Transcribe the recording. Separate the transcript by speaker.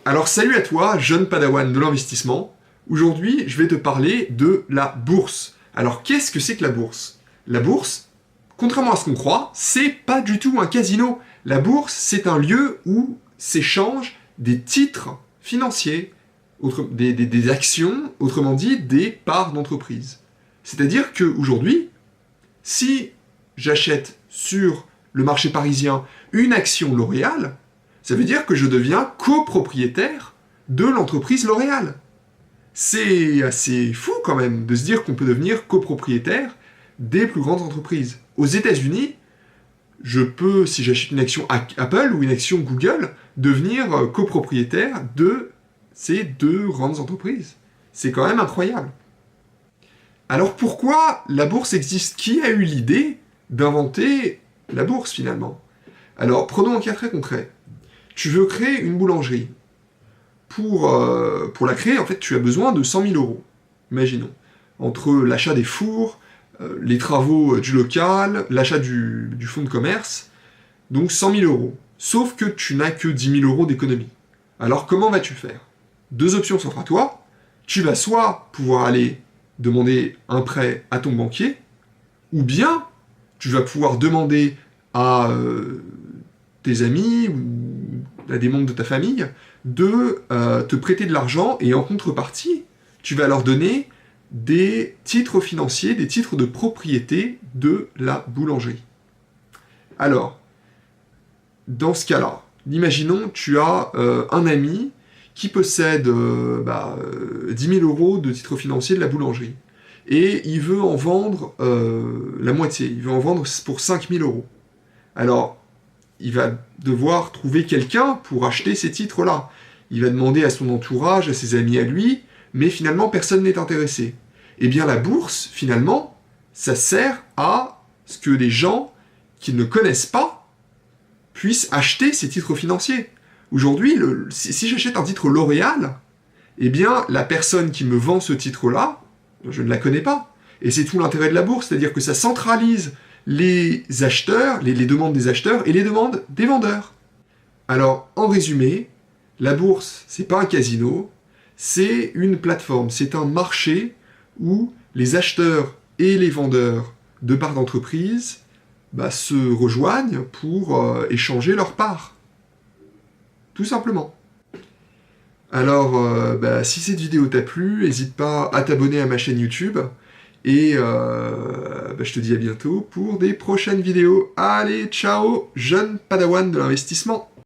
Speaker 1: Alors salut à toi, jeune padawan de l'investissement. Aujourd'hui, je vais te parler de la bourse. Alors qu'est-ce que c'est que la bourse? La bourse, contrairement à ce qu'on croit, c'est pas du tout un casino. La bourse, c'est un lieu où s'échangent des titres financiers, des actions, autrement dit, des parts d'entreprise. C'est-à-dire qu'aujourd'hui, si j'achète sur le marché parisien une action L'Oréal, ça veut dire que je deviens copropriétaire de l'entreprise L'Oréal. C'est assez fou quand même de se dire qu'on peut devenir copropriétaire des plus grandes entreprises. Aux États-Unis, je peux, si j'achète une action Apple ou une action Google, devenir copropriétaire de ces deux grandes entreprises. C'est quand même incroyable. Alors pourquoi la bourse existe? Qui a eu l'idée d'inventer la bourse finalement? Alors prenons un cas très concret. Tu veux créer une boulangerie. Pour la créer, en fait, tu as besoin de 100 000 euros. Imaginons. Entre l'achat des fours, les travaux du local, l'achat du fonds de commerce, donc 100 000 euros. Sauf que tu n'as que 10 000 euros d'économie. Alors comment vas-tu faire? Deux options s'offrent à toi. Tu vas soit pouvoir aller demander un prêt à ton banquier, ou bien tu vas pouvoir demander à tes amis ou à des membres de ta famille de te prêter de l'argent et en contrepartie, tu vas leur donner des titres financiers, des titres de propriété de la boulangerie. Alors, dans ce cas-là, imaginons tu as un ami qui possède 10 000 euros de titres financiers de la boulangerie et il veut en vendre la moitié, il veut en vendre pour 5 000 euros. Alors, il va devoir trouver quelqu'un pour acheter ces titres-là. Il va demander à son entourage, à ses amis à lui, mais finalement personne n'est intéressé. Eh bien la bourse, finalement, ça sert à ce que les gens qui ne connaissent pas puissent acheter ces titres financiers. Aujourd'hui, si j'achète un titre L'Oréal, eh bien la personne qui me vend ce titre-là, je ne la connais pas. Et c'est tout l'intérêt de la bourse, c'est-à-dire que ça centralise les acheteurs, les demandes des acheteurs et les demandes des vendeurs. Alors, en résumé, la bourse, c'est pas un casino, c'est une plateforme, c'est un marché où les acheteurs et les vendeurs de parts d'entreprise se rejoignent pour échanger leurs parts. Tout simplement. Alors, si cette vidéo t'a plu, n'hésite pas à t'abonner à ma chaîne YouTube. Et je te dis à bientôt pour des prochaines vidéos. Allez, ciao, jeune padawan de l'investissement.